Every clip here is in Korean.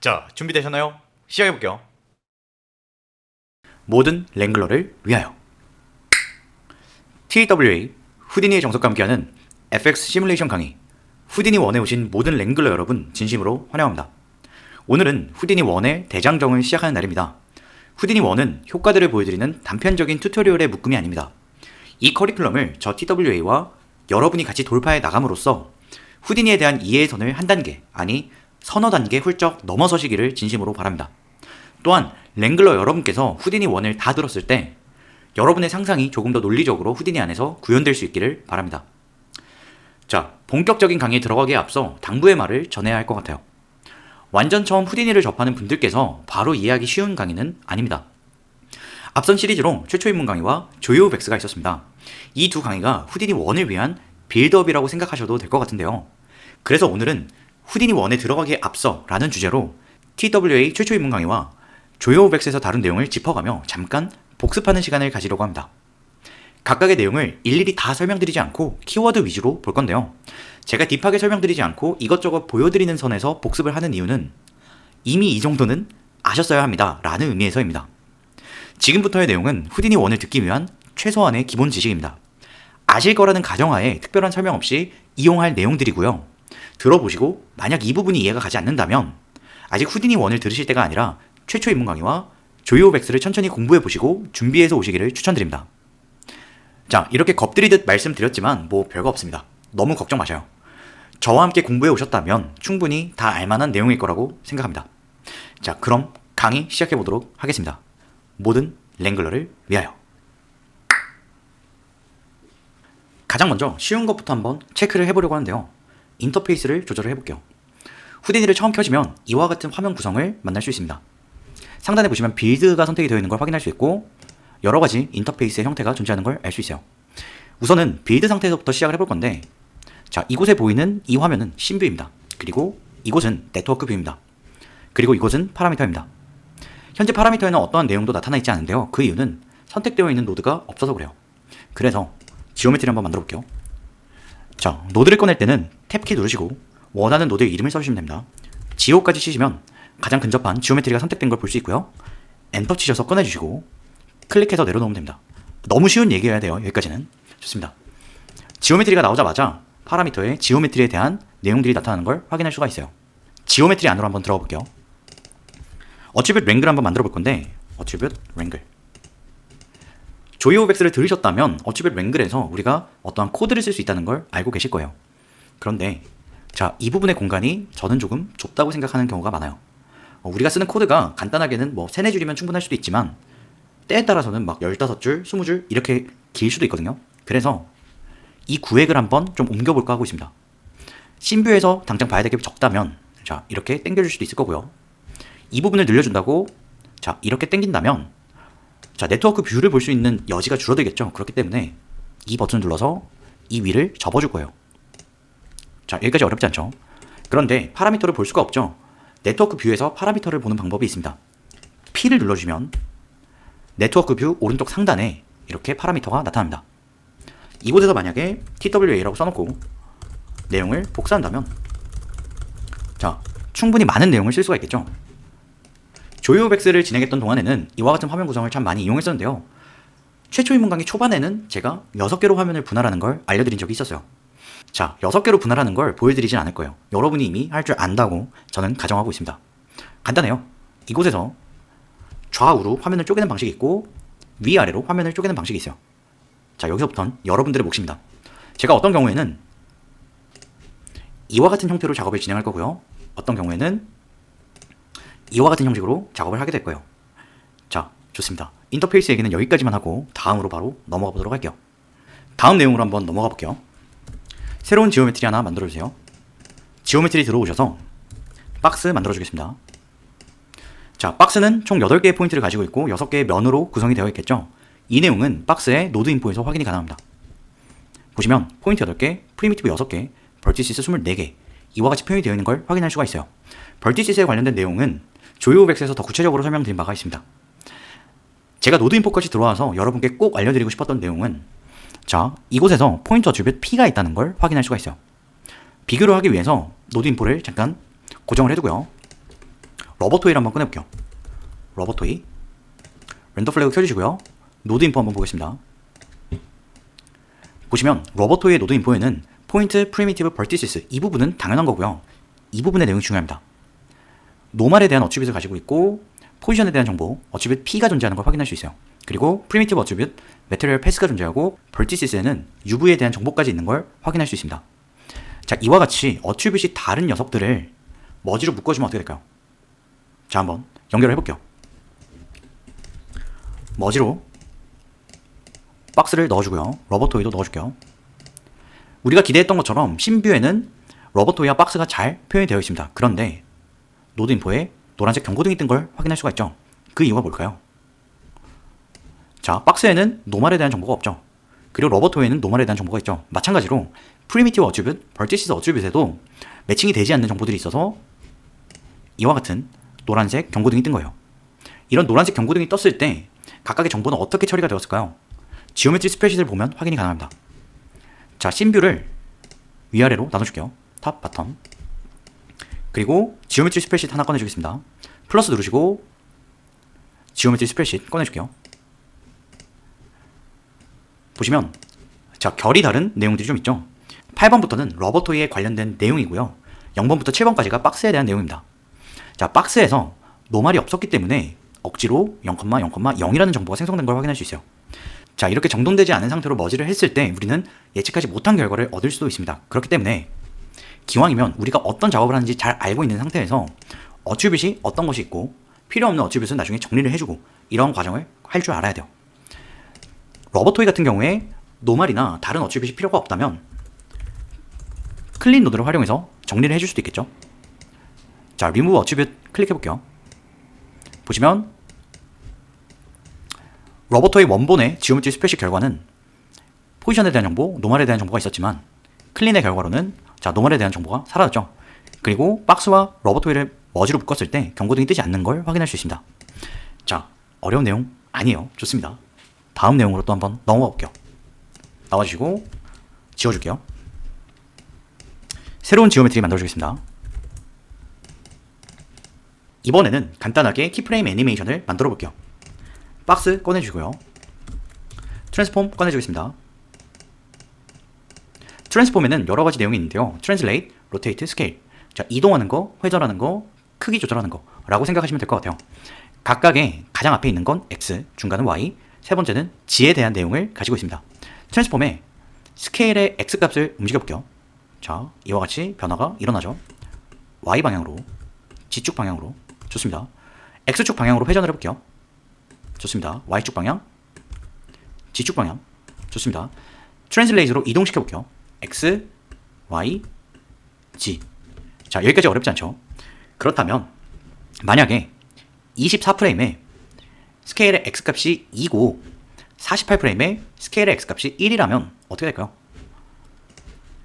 자, 준비되셨나요? 시작해볼게요. 모든 랭글러를 위하여 TWA 후디니의 정석과 함께하는 FX 시뮬레이션 강의 후디니 1에 오신 모든 랭글러 여러분 진심으로 환영합니다. 오늘은 후디니 1의 대장정을 시작하는 날입니다. 후디니 1은 효과들을 보여드리는 단편적인 튜토리얼의 묶음이 아닙니다. 이 커리큘럼을 저 TWA와 여러분이 같이 돌파해 나감으로써 후디니에 대한 이해의 선을 한 단계, 아니 서너 단계 훌쩍 넘어서시기를 진심으로 바랍니다. 또한 랭글러 여러분께서 후디니 1을 다 들었을 때 여러분의 상상이 조금 더 논리적으로 후디니 안에서 구현될 수 있기를 바랍니다. 자, 본격적인 강의에 들어가기에 앞서 당부의 말을 전해야 할 것 같아요. 완전 처음 후디니를 접하는 분들께서 바로 이해하기 쉬운 강의는 아닙니다. 앞선 시리즈로 최초 입문 강의와 조이오 백스가 있었습니다. 이 두 강의가 후디니 1을 위한 빌드업이라고 생각하셔도 될 것 같은데요. 그래서 오늘은 후디니 1에 들어가기에 앞서 라는 주제로 TWA 최초 입문 강의와 조이오 백스에서 다룬 내용을 짚어가며 잠깐 복습하는 시간을 가지려고 합니다. 각각의 내용을 일일이 다 설명드리지 않고 키워드 위주로 볼 건데요. 제가 딥하게 설명드리지 않고 이것저것 보여드리는 선에서 복습을 하는 이유는 이미 이 정도는 아셨어야 합니다 라는 의미에서입니다. 지금부터의 내용은 후디니 1을 듣기 위한 최소한의 기본 지식입니다. 아실 거라는 가정하에 특별한 설명 없이 이용할 내용들이고요. 들어보시고 만약 이 부분이 이해가 가지 않는다면 아직 후디니 1을 들으실 때가 아니라 최초 입문 강의와 조이오 백스를 천천히 공부해보시고 준비해서 오시기를 추천드립니다. 자, 이렇게 겁들이듯 말씀드렸지만 뭐 별거 없습니다. 너무 걱정 마셔요. 저와 함께 공부해 오셨다면 충분히 다 알만한 내용일 거라고 생각합니다. 자, 그럼 강의 시작해 보도록 하겠습니다. 모든 랭글러를 위하여. 가장 먼저 쉬운 것부터 한번 체크를 해보려고 하는데요. 인터페이스를 조절을 해볼게요. 후디니를 처음 켜시면 이와 같은 화면 구성을 만날 수 있습니다. 상단에 보시면 빌드가 선택이 되어 있는 걸 확인할 수 있고 여러가지 인터페이스의 형태가 존재하는 걸 알 수 있어요. 우선은 빌드 상태에서부터 시작을 해볼 건데, 자, 이곳에 보이는 이 화면은 씬뷰입니다. 그리고 이곳은 네트워크 뷰입니다. 그리고 이곳은 파라미터입니다. 현재 파라미터에는 어떠한 내용도 나타나 있지 않은데요. 그 이유는 선택되어 있는 노드가 없어서 그래요. 그래서 지오메트리 한번 만들어 볼게요. 자, 노드를 꺼낼 때는 탭키 누르시고 원하는 노드의 이름을 써주시면 됩니다. 지오까지 치시면 가장 근접한 지오메트리가 선택된 걸 볼 수 있고요. 엔터 치셔서 꺼내주시고 클릭해서 내려놓으면 됩니다. 너무 쉬운 얘기여야 돼요. 여기까지는. 좋습니다. 지오메트리가 나오자마자 파라미터에 지오메트리에 대한 내용들이 나타나는 걸 확인할 수가 있어요. 지오메트리 안으로 한번 들어가 볼게요. 어트리뷰트 랭글 한번 만들어 볼 건데, 어트리뷰트 랭글. 조이오 백스를 들으셨다면 어트리뷰트 랭글에서 우리가 어떠한 코드를 쓸 수 있다는 걸 알고 계실 거예요. 그런데 자, 이 부분의 공간이 저는 조금 좁다고 생각하는 경우가 많아요. 우리가 쓰는 코드가 간단하게는 뭐 3, 4줄이면 충분할 수도 있지만 때에 따라서는 막 15줄, 20줄 이렇게 길 수도 있거든요. 그래서 이 구획을 한번 좀 옮겨볼까 하고 있습니다. 씬뷰에서 당장 봐야 될 게 적다면 자, 이렇게 당겨줄 수도 있을 거고요. 이 부분을 늘려준다고 자, 이렇게 당긴다면 자, 네트워크 뷰를 볼 수 있는 여지가 줄어들겠죠. 그렇기 때문에 이 버튼을 눌러서 이 위를 접어줄 거예요. 자, 여기까지 어렵지 않죠? 그런데 파라미터를 볼 수가 없죠. 네트워크 뷰에서 파라미터를 보는 방법이 있습니다. P를 눌러주면 네트워크 뷰 오른쪽 상단에 이렇게 파라미터가 나타납니다. 이곳에서 만약에 TWA라고 써놓고 내용을 복사한다면 자, 충분히 많은 내용을 쓸 수가 있겠죠. 조이오 백스를 진행했던 동안에는 이와 같은 화면 구성을 참 많이 이용했었는데요. 최초 입문 강의 초반에는 제가 6개로 화면을 분할하는 걸 알려드린 적이 있었어요. 자, 6개로 분할하는 걸 보여드리진 않을 거예요. 여러분이 이미 할 줄 안다고 저는 가정하고 있습니다. 간단해요. 이곳에서 좌우로 화면을 쪼개는 방식이 있고 위아래로 화면을 쪼개는 방식이 있어요. 자, 여기서부터는 여러분들의 몫입니다. 제가 어떤 경우에는 이와 같은 형태로 작업을 진행할 거고요. 어떤 경우에는 이와 같은 형식으로 작업을 하게 될 거예요. 자, 좋습니다. 인터페이스 얘기는 여기까지만 하고 다음으로 바로 넘어가 보도록 할게요. 다음 내용으로 한번 넘어가 볼게요. 새로운 지오메트리 하나 만들어주세요. 지오메트리 들어오셔서 박스 만들어주겠습니다. 자, 박스는 총 8개의 포인트를 가지고 있고 6개의 면으로 구성이 되어 있겠죠. 이 내용은 박스의 노드 인포에서 확인이 가능합니다. 보시면 포인트 8개, 프리미티브 6개, 벌티시스 24개 이와 같이 표현이 되어 있는 걸 확인할 수가 있어요. 벌티시스에 관련된 내용은 조이오 백스에서 더 구체적으로 설명드린 바가 있습니다. 제가 노드 인포까지 들어와서 여러분께 꼭 알려드리고 싶었던 내용은 자, 이곳에서 포인트 어트리뷰트 P가 있다는 걸 확인할 수가 있어요. 비교를 하기 위해서 노드 인포를 잠깐 고정을 해두고요. 러버토이를 한번 꺼내볼게요. 러버토이 렌더 플래그 켜주시고요. 노드 인포 한번 보겠습니다. 보시면 러버토이의 노드 인포에는 포인트, 프리미티브, 벌티시스 이 부분은 당연한 거고요. 이 부분의 내용이 중요합니다. 노멀에 대한 어트리뷰트를 가지고 있고 포지션에 대한 정보, 어트리뷰트 P가 존재하는 걸 확인할 수 있어요. 그리고 프리미티브 어트리뷰트, 매테리얼 패스가 존재하고 벌티시스에는 UV에 대한 정보까지 있는 걸 확인할 수 있습니다. 자, 이와 같이 어트리뷰트이 다른 녀석들을 머지로 묶어주면 어떻게 될까요? 자, 한번 연결을 해볼게요. 머지로 박스를 넣어주고요. 러버토이도 넣어줄게요. 우리가 기대했던 것처럼 신뷰에는 러버토이와 박스가 잘 표현이 되어 있습니다. 그런데 노드 인포에 노란색 경고등이 뜬 걸 확인할 수가 있죠. 그 이유가 뭘까요? 자, 박스에는 노멀에 대한 정보가 없죠. 그리고 러버토이에는 노멀에 대한 정보가 있죠. 마찬가지로 프리미티브 어트리뷰트, 벌티시스 어트리뷰트에도 매칭이 되지 않는 정보들이 있어서 이와 같은 노란색 경고등이 뜬 거예요. 이런 노란색 경고등이 떴을 때 각각의 정보는 어떻게 처리가 되었을까요? 지오메트리 스프레드시트를 보면 확인이 가능합니다. 자, 신뷰를 위아래로 나눠줄게요. 탑, 바텀. 그리고 지오메트리 스프레드시트 하나 꺼내주겠습니다. 플러스 누르시고 지오메트리 스프레드시트 꺼내줄게요. 보시면 자, 결이 다른 내용들이 좀 있죠. 8번부터는 러버토이에 관련된 내용이고요. 0번부터 7번까지가 박스에 대한 내용입니다. 자, 박스에서 노멀이 없었기 때문에 억지로 0,0,0이라는 정보가 생성된 걸 확인할 수 있어요. 자, 이렇게 정돈되지 않은 상태로 머지를 했을 때 우리는 예측하지 못한 결과를 얻을 수도 있습니다. 그렇기 때문에 기왕이면 우리가 어떤 작업을 하는지 잘 알고 있는 상태에서 어트리뷰트이 어떤 것이 있고 필요 없는 어트리뷰트는 나중에 정리를 해주고 이런 과정을 할 줄 알아야 돼요. 러버토이 같은 경우에 노멀이나 다른 어트리뷰트이 필요가 없다면 클린 노드를 활용해서 정리를 해줄 수도 있겠죠. 자, 리무브 어트리뷰트 클릭해볼게요. 보시면 러버토이 원본의 지오메트리 스프레드시트 결과는 포지션에 대한 정보, 노멀에 대한 정보가 있었지만 클린의 결과로는 자, 노멀에 대한 정보가 사라졌죠. 그리고 박스와 러버토이를 머지로 묶었을 때 경고등이 뜨지 않는 걸 확인할 수 있습니다. 자, 어려운 내용 아니에요. 좋습니다. 다음 내용으로 또 한번 넘어가 볼게요. 나와주시고 지워줄게요. 새로운 지오메트리 만들어주겠습니다. 이번에는 간단하게 키프레임 애니메이션을 만들어 볼게요. 박스 꺼내주고요. 트랜스폼 꺼내주겠습니다. 트랜스폼에는 여러가지 내용이 있는데요. 트랜슬레이트, 로테이트, 스케일. 자, 이동하는 거, 회전하는 거, 크기 조절하는 거 라고 생각하시면 될 것 같아요. 각각의 가장 앞에 있는 건 X, 중간은 Y, 세 번째는 G에 대한 내용을 가지고 있습니다. 트랜스폼에 스케일의 X 값을 움직여 볼게요. 자, 이와 같이 변화가 일어나죠. Y 방향으로, G축 방향으로. 좋습니다. X축 방향으로 회전을 해볼게요. 좋습니다. Y축 방향, G축 방향. 좋습니다. 트랜슬레이트로 이동시켜 볼게요. X, Y, G. 자, 여기까지 어렵지 않죠? 그렇다면 만약에 24프레임에 스케일의 X값이 2고 48프레임에 스케일의 X값이 1이라면 어떻게 될까요?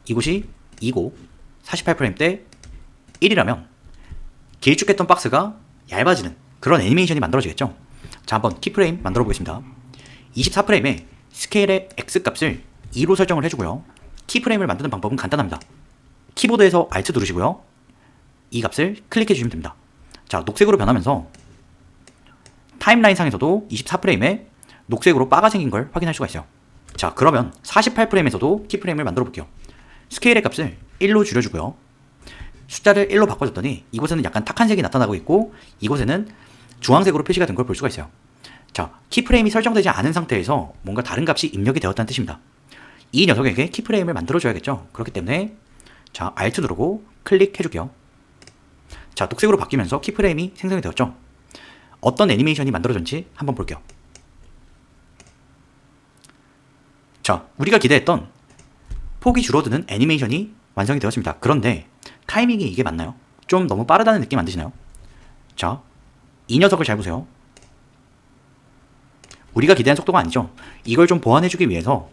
이곳이 2고 48프레임 때 1이라면 길쭉했던 박스가 얇아지는 그런 애니메이션이 만들어지겠죠? 자, 한번 키프레임 만들어 보겠습니다. 24프레임에 스케일의 X값을 2로 설정을 해주고요. 키프레임을 만드는 방법은 간단합니다. 키보드에서 Alt 누르시고요. 이 값을 클릭해 주시면 됩니다. 자, 녹색으로 변하면서 타임라인 상에서도 24프레임에 녹색으로 바가 생긴 걸 확인할 수가 있어요. 자, 그러면 48프레임에서도 키프레임을 만들어 볼게요. 스케일의 값을 1로 줄여주고요. 숫자를 1로 바꿔줬더니 이곳에는 약간 탁한 색이 나타나고 있고 이곳에는 주황색으로 표시가 된 걸 볼 수가 있어요. 자, 키프레임이 설정되지 않은 상태에서 뭔가 다른 값이 입력이 되었다는 뜻입니다. 이 녀석에게 키프레임을 만들어줘야겠죠. 그렇기 때문에 자, Alt 누르고 클릭해줄게요. 자, 녹색으로 바뀌면서 키프레임이 생성이 되었죠. 어떤 애니메이션이 만들어졌는지 한번 볼게요. 자, 우리가 기대했던 폭이 줄어드는 애니메이션이 완성이 되었습니다. 그런데 타이밍이 이게 맞나요? 좀 너무 빠르다는 느낌 안 드시나요? 자, 이 녀석을 잘 보세요. 우리가 기대한 속도가 아니죠. 이걸 좀 보완해주기 위해서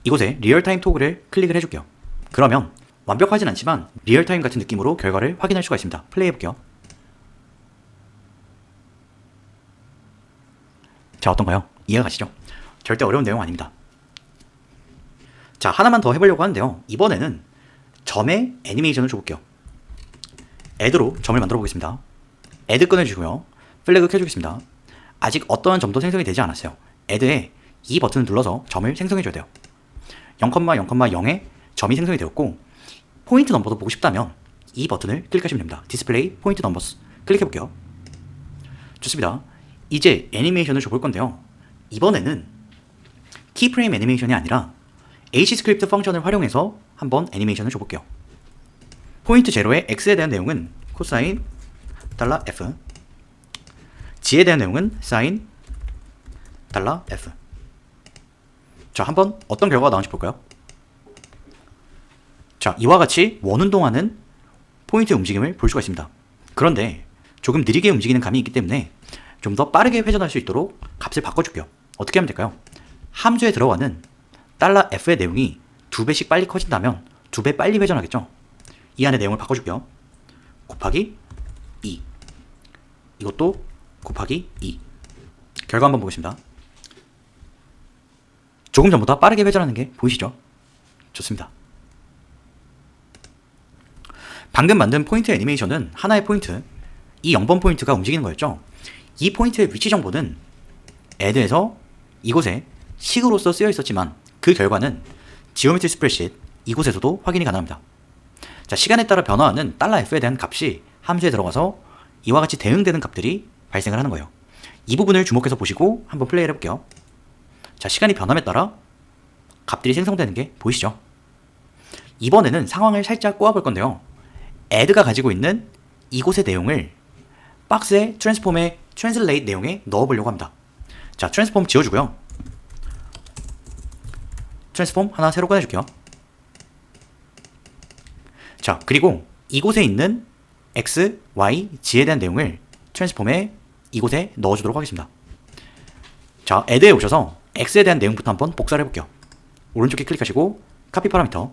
이곳에 리얼타임 토글을 클릭을 해줄게요. 그러면 완벽하진 않지만 리얼타임 같은 느낌으로 결과를 확인할 수가 있습니다. 플레이해볼게요. 자, 어떤가요? 이해가 가시죠? 절대 어려운 내용 아닙니다. 자, 하나만 더 해보려고 하는데요. 이번에는 점의 애니메이션을 줘볼게요. 애드로 점을 만들어 보겠습니다. add 꺼내주시고요. 플래그 켜주겠습니다. 아직 어떠한 점도 생성이 되지 않았어요. add에 이 버튼을 눌러서 점을 생성해줘야 돼요. 0,0,0에 점이 생성이 되었고 포인트 넘버도 보고 싶다면 이 버튼을 클릭하시면 됩니다. 디스플레이 포인트 넘버스 클릭해볼게요. 좋습니다. 이제 애니메이션을 줘볼 건데요. 이번에는 키프레임 애니메이션이 아니라 hscript 펑션을 활용해서 한번 애니메이션을 줘볼게요. 포인트 제로의 x에 대한 내용은 코사인 $f, g에 대한 내용은 사인 $f. 자, 한번 어떤 결과가 나오는지 볼까요? 자, 이와 같이 원운동하는 포인트의 움직임을 볼 수가 있습니다. 그런데 조금 느리게 움직이는 감이 있기 때문에 좀 더 빠르게 회전할 수 있도록 값을 바꿔줄게요. 어떻게 하면 될까요? 함수에 들어가는 $f의 내용이 2배씩 빨리 커진다면 2배 빨리 회전하겠죠? 이 안에 내용을 바꿔줄게요. 곱하기 2. 이것도 곱하기 2. 결과 한번 보겠습니다. 조금 전보다 빠르게 회전하는 게 보이시죠? 좋습니다. 방금 만든 포인트 애니메이션은 하나의 포인트, 이 0번 포인트가 움직이는 거였죠. 이 포인트의 위치 정보는 add에서 이곳에 식으로서 쓰여 있었지만 그 결과는 지오메트리 스프레드시트 이곳에서도 확인이 가능합니다. 자, 시간에 따라 변화하는 $f에 대한 값이 함수에 들어가서 이와 같이 대응되는 값들이 발생을 하는 거예요. 이 부분을 주목해서 보시고 한번 플레이를 해볼게요. 자, 시간이 변함에 따라 값들이 생성되는 게 보이시죠? 이번에는 상황을 살짝 꼬아볼 건데요. add가 가지고 있는 이곳의 내용을 박스의 트랜스폼의 translate 내용에 넣어보려고 합니다. 자, 트랜스폼 지워주고요. 트랜스폼 하나 새로 꺼내줄게요. 자, 그리고 이곳에 있는 x, y, g에 대한 내용을 트랜스폼에 이곳에 넣어주도록 하겠습니다. 자, add에 오셔서 x에 대한 내용부터 한번 복사를 해볼게요. 오른쪽에 클릭하시고 copy 파라미터,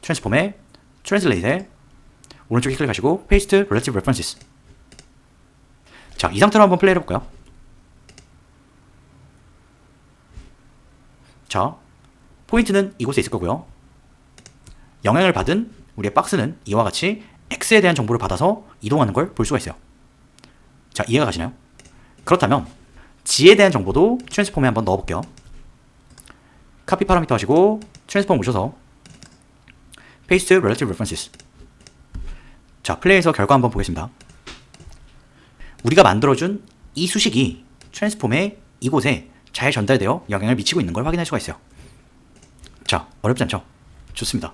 트랜스폼에 translate에 오른쪽에 클릭하시고 paste relative references. 자, 이 상태로 한번 플레이를 해볼까요? 자, 포인트는 이곳에 있을 거고요. 영향을 받은 우리의 박스는 이와 같이 x에 대한 정보를 받아서 이동하는 걸 볼 수가 있어요. 자, 이해가 가시나요? 그렇다면 g에 대한 정보도 트랜스폼에 한번 넣어볼게요. copy 파라미터 하시고 트랜스폼 오셔서 paste relative references. 자, 플레이에서 결과 한번 보겠습니다. 우리가 만들어준 이 수식이 트랜스폼의 이곳에 잘 전달되어 영향을 미치고 있는 걸 확인할 수가 있어요. 자, 어렵지 않죠? 좋습니다.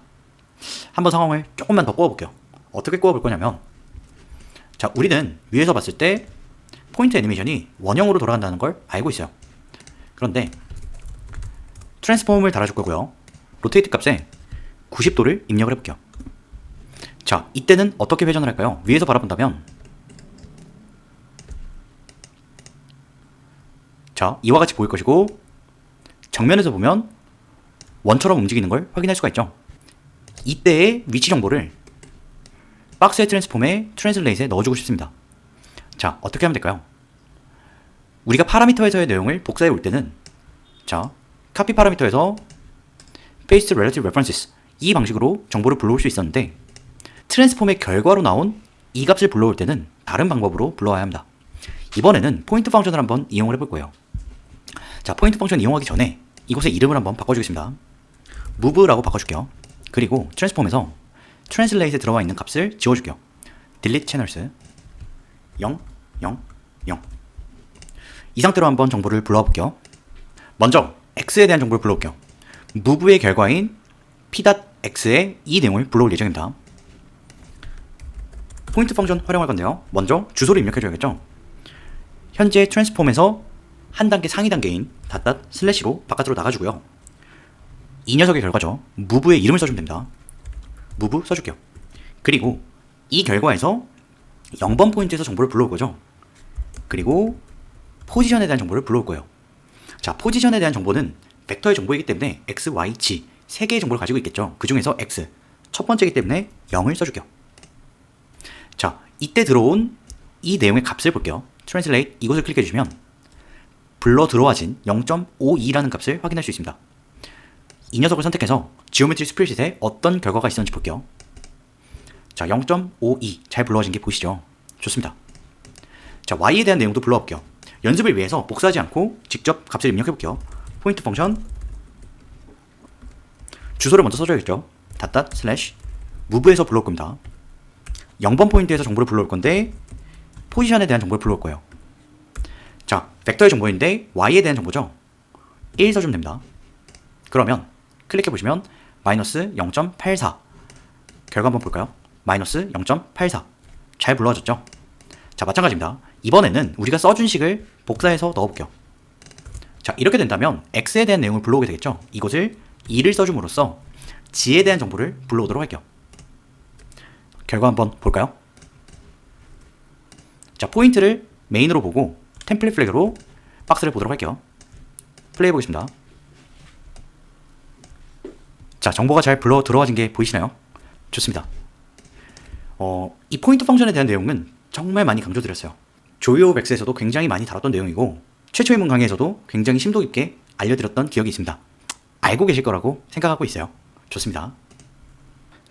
한번 상황을 조금만 더 꼬아볼게요. 어떻게 꼬아볼 거냐면, 자, 우리는 위에서 봤을 때 포인트 애니메이션이 원형으로 돌아간다는 걸 알고 있어요. 그런데 트랜스폼을 달아줄 거고요. 로테이트 값에 90도를 입력을 해볼게요. 자, 이때는 어떻게 회전을 할까요? 위에서 바라본다면, 자, 이와 같이 보일 것이고 정면에서 보면 원처럼 움직이는 걸 확인할 수가 있죠. 이때의 위치 정보를 박스의 트랜스폼에 트랜슬레이트에 넣어주고 싶습니다. 자, 어떻게 하면 될까요? 우리가 파라미터에서의 내용을 복사해 올 때는, 자, 카피 파라미터에서 paste relative references 이 방식으로 정보를 불러올 수 있었는데, 트랜스폼의 결과로 나온 이 값을 불러올 때는 다른 방법으로 불러와야 합니다. 이번에는 포인트 펑션을 한번 이용을 해볼 거예요. 자, 포인트 펑션 이용하기 전에 이곳의 이름을 한번 바꿔주겠습니다. move라고 바꿔줄게요. 그리고 트랜스폼에서 translate에 들어와 있는 값을 지워줄게요. delete channels 0, 0, 0. 이 상태로 한번 정보를 불러와 볼게요. 먼저 x에 대한 정보를 불러올게요. move의 결과인 p.x의 이 내용을 불러올 예정입니다. 포인트 펑션 활용할 건데요. 먼저 주소를 입력해줘야겠죠. 현재 트랜스폼에서 한 단계 상위 단계인 슬래시로 바깥으로 나가주고요. 이 녀석의 결과죠. move의 이름을 써주면 됩니다. move 써줄게요. 그리고 이 결과에서 0번 포인트에서 정보를 불러올 거죠. 그리고 포지션에 대한 정보를 불러올 거예요. 자, 포지션에 대한 정보는 벡터의 정보이기 때문에 x, y, g 3개의 정보를 가지고 있겠죠. 그 중에서 x 첫 번째이기 때문에 0을 써줄게요. 자, 이때 들어온 이 내용의 값을 볼게요. translate 이곳을 클릭해 주시면 불러 들어와진 0.52라는 값을 확인할 수 있습니다. 이 녀석을 선택해서 지오메트리 스프레드시트에 어떤 결과가 있었는지 볼게요. 자, 0.52 잘 불러와진 게 보이시죠? 좋습니다. 자, y에 대한 내용도 불러올게요. 연습을 위해서 복사하지 않고 직접 값을 입력해볼게요. 포인트 펑션 주소를 먼저 써줘야겠죠. 닷닷 슬래시 무브에서 불러올 겁니다. 0번 포인트에서 정보를 불러올 건데 포지션에 대한 정보를 불러올 거예요. 자, 벡터의 정보인데 y에 대한 정보죠. 1 써주면 됩니다. 그러면 클릭해보시면 마이너스 0.84 결과 한번 볼까요? 마이너스 0.84 잘 불러와졌죠? 자, 마찬가지입니다. 이번에는 우리가 써준 식을 복사해서 넣어볼게요. 자, 이렇게 된다면 x에 대한 내용을 불러오게 되겠죠? 이곳을 2를 써줌으로써 g에 대한 정보를 불러오도록 할게요. 결과 한번 볼까요? 자, 포인트를 메인으로 보고 템플릿 플래그로 박스를 보도록 할게요. 플레이 해보겠습니다. 자, 정보가 잘 불러 들어와진 게 보이시나요? 좋습니다. 이 포인트 펑션에 대한 내용은 정말 많이 강조드렸어요. 조이 오브 X에서도 굉장히 많이 다뤘던 내용이고 최초의 문 강의에서도 굉장히 심도 깊게 알려드렸던 기억이 있습니다. 알고 계실 거라고 생각하고 있어요. 좋습니다.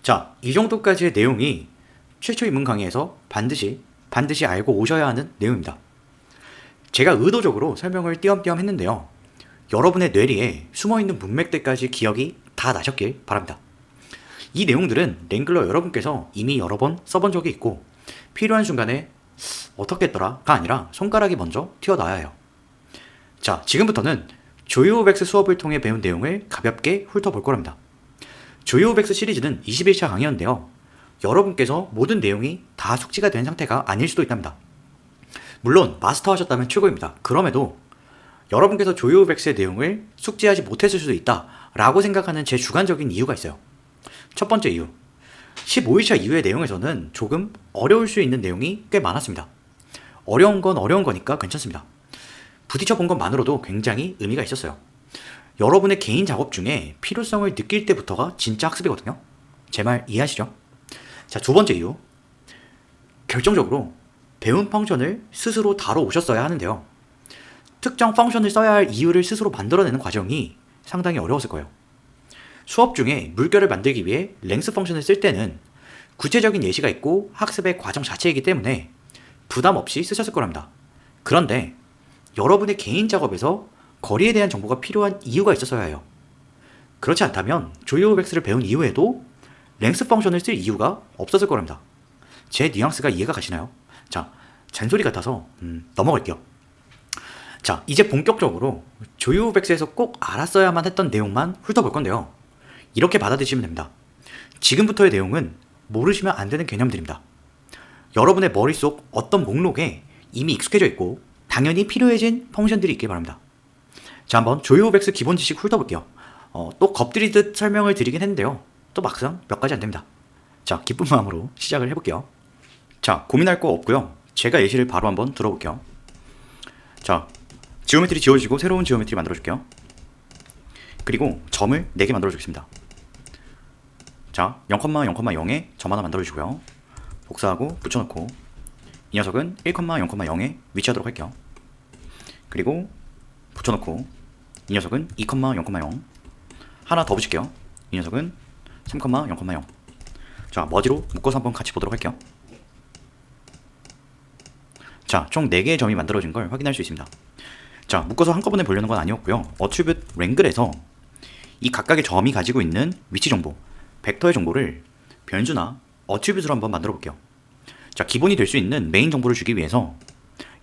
자, 이 정도까지의 내용이 최초의 문 강의에서 반드시 알고 오셔야 하는 내용입니다. 제가 의도적으로 설명을 띄엄띄엄 했는데요. 여러분의 뇌리에 숨어있는 문맥들까지 기억이 다 나셨길 바랍니다. 이 내용들은 랭글러 여러분께서 이미 여러 번 써본 적이 있고 필요한 순간에 어떻게 했더라가 아니라 손가락이 먼저 튀어나와야 해요. 자, 지금부터는 조이 오브 X 수업을 통해 배운 내용을 가볍게 훑어볼 거랍니다. 조이 오브 X 시리즈는 21차 강의였는데요. 여러분께서 모든 내용이 다 숙지가 된 상태가 아닐 수도 있답니다. 물론 마스터하셨다면 최고입니다. 그럼에도 여러분께서 조이 오브 X의 내용을 숙지하지 못했을 수도 있다 라고 생각하는 제 주관적인 이유가 있어요. 첫 번째 이유, 15일차 이후의 내용에서는 조금 어려울 수 있는 내용이 꽤 많았습니다. 어려운 건 어려운 거니까 괜찮습니다. 부딪혀 본 것만으로도 굉장히 의미가 있었어요. 여러분의 개인 작업 중에 필요성을 느낄 때부터가 진짜 학습이거든요. 제 말 이해하시죠? 자, 두 번째 이유, 결정적으로 배운 펑션을 스스로 다뤄오셨어야 하는데요. 특정 펑션을 써야 할 이유를 스스로 만들어내는 과정이 상당히 어려웠을 거예요. 수업 중에 물결을 만들기 위해 랭스 펑션을 쓸 때는 구체적인 예시가 있고 학습의 과정 자체이기 때문에 부담 없이 쓰셨을 거랍니다. 그런데 여러분의 개인 작업에서 거리에 대한 정보가 필요한 이유가 있었어야 해요. 그렇지 않다면 조이 오브 X를 배운 이후에도 랭스 펑션을 쓸 이유가 없었을 거랍니다. 제 뉘앙스가 이해가 가시나요? 자, 잔소리 같아서 넘어갈게요. 자, 이제 본격적으로 조이 오브 X에서 꼭 알았어야만 했던 내용만 훑어볼 건데요. 이렇게 받아들이시면 됩니다. 지금부터의 내용은 모르시면 안 되는 개념들입니다. 여러분의 머릿속 어떤 목록에 이미 익숙해져 있고 당연히 필요해진 펑션들이 있길 바랍니다. 자, 한번 조이 오브 X 기본 지식 훑어볼게요. 또 겁들이듯 설명을 드리긴 했는데요. 또 막상 몇 가지 안 됩니다. 자, 기쁜 마음으로 시작을 해볼게요. 자, 고민할 거 없고요. 제가 예시를 바로 한번 들어볼게요. 자, 지오메트리 지워주시고 새로운 지오메트리 만들어줄게요. 그리고 점을 4개 만들어주겠습니다. 자, 0,0,0에 점 하나 만들어주시고요. 복사하고 붙여놓고 이 녀석은 1,0,0에 위치하도록 할게요. 그리고 붙여놓고 이 녀석은 2,0,0 하나 더 붙일게요. 이 녀석은 3,0,0. 자, 머지로 묶어서 한번 같이 보도록 할게요. 자, 총 4개의 점이 만들어진 걸 확인할 수 있습니다. 자, 묶어서 한꺼번에 보려는 건 아니었고요. 어트리뷰트 랭글에서 이 각각의 점이 가지고 있는 위치 정보, 벡터의 정보를 변수나 어트리뷰트로 한번 만들어 볼게요. 자, 기본이 될 수 있는 메인 정보를 주기 위해서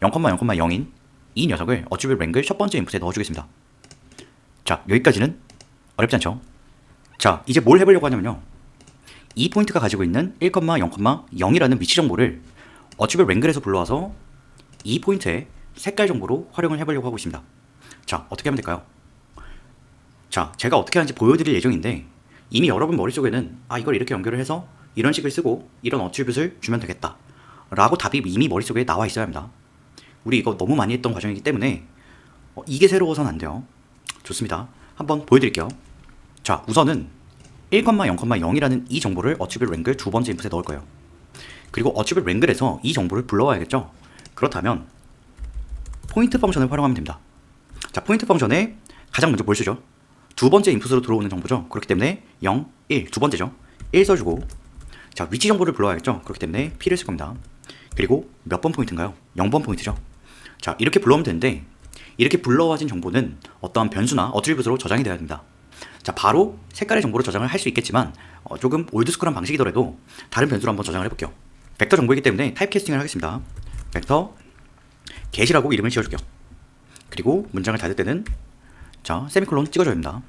0,0,0인 이 녀석을 어트리뷰트 랭글 첫 번째 인풋에 넣어주겠습니다. 자, 여기까지는 어렵지 않죠? 자, 이제 뭘 해보려고 하냐면요. 이 포인트가 가지고 있는 1,0,0이라는 위치 정보를 어트리뷰트 랭글에서 불러와서 이 포인트에 색깔 정보로 활용을 해보려고 하고 있습니다. 자, 어떻게 하면 될까요? 자, 제가 어떻게 하는지 보여드릴 예정인데 이미 여러분 머릿속에는 이걸 이렇게 연결을 해서 이런 식을 쓰고 이런 어트리뷰트를 주면 되겠다 라고 답이 이미 머릿속에 나와 있어야 합니다. 우리 이거 너무 많이 했던 과정이기 때문에 이게 새로워서는 안 돼요. 좋습니다. 한번 보여드릴게요. 자, 우선은 1,0,0이라는 이 정보를 어트리뷰트 랭글 두 번째 인풋에 넣을 거예요. 그리고 어트리뷰트 랭글에서 이 정보를 불러와야겠죠. 그렇다면 포인트 펑션을 활용하면 됩니다. 자, 포인트 펑션에 가장 먼저 뭘 쓰죠? 두 번째 인풋으로 들어오는 정보죠. 그렇기 때문에 0, 1, 두 번째죠. 1 써주고, 자, 위치 정보를 불러와야겠죠. 그렇기 때문에 P를 쓸 겁니다. 그리고 몇 번 포인트인가요? 0번 포인트죠. 자, 이렇게 불러오면 되는데 이렇게 불러와진 정보는 어떠한 변수나 어트리뷰트로 저장이 되어야 됩니다. 자, 바로 색깔의 정보로 저장을 할 수 있겠지만 조금 올드스쿨한 방식이더라도 다른 변수로 한번 저장을 해볼게요. 벡터 정보이기 때문에 타입 캐스팅을 하겠습니다. 벡터 get이라고 이름을 지어줄게요. 그리고 문장을 닫을 때는 자, 세미콜론 찍어줘야 됩니다.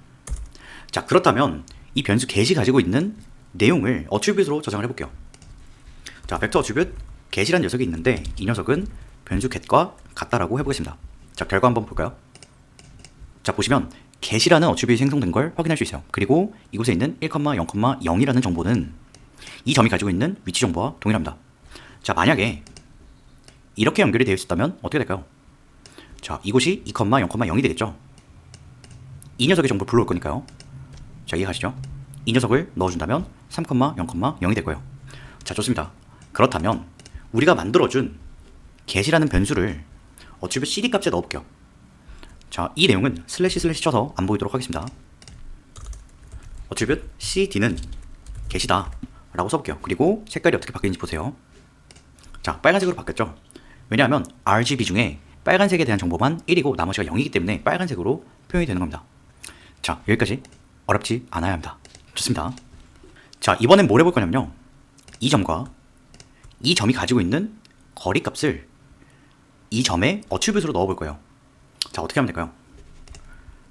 자, 그렇다면 이 변수 get이 가지고 있는 내용을 어트리뷰트로 저장을 해볼게요. 자, 벡터 어트리뷰트 get이라는 녀석이 있는데 이 녀석은 변수 get과 같다라고 해보겠습니다. 자, 결과 한번 볼까요? 자, 보시면 get이라는 어트리뷰트이 생성된 걸 확인할 수 있어요. 그리고 이곳에 있는 1,0,0이라는 정보는 이 점이 가지고 있는 위치 정보와 동일합니다. 자, 만약에 이렇게 연결이 되어 있었다면 어떻게 될까요? 자, 이곳이 2,0,0이 되겠죠. 이 녀석의 정보를 불러올 거니까요. 자, 이해가시죠? 이 녀석을 넣어준다면 3,0,0이 될 거예요. 자, 좋습니다. 그렇다면 우리가 만들어준 get이라는 변수를 어트리뷰트 cd 값에 넣어볼게요. 자, 이 내용은 슬래시 쳐서 안 보이도록 하겠습니다. 어트리뷰트 cd는 get이다 라고 써볼게요. 그리고 색깔이 어떻게 바뀌는지 보세요. 자, 빨간색으로 바뀌었죠. 왜냐하면 RGB 중에 빨간색에 대한 정보만 1이고 나머지가 0이기 때문에 빨간색으로 표현이 되는 겁니다. 자, 여기까지 어렵지 않아야 합니다. 좋습니다. 자, 이번엔 뭘 해볼 거냐면요, 이 점과 이 점이 가지고 있는 거리 값을 이 점에 어트리뷰트로 넣어볼 거예요. 자, 어떻게 하면 될까요?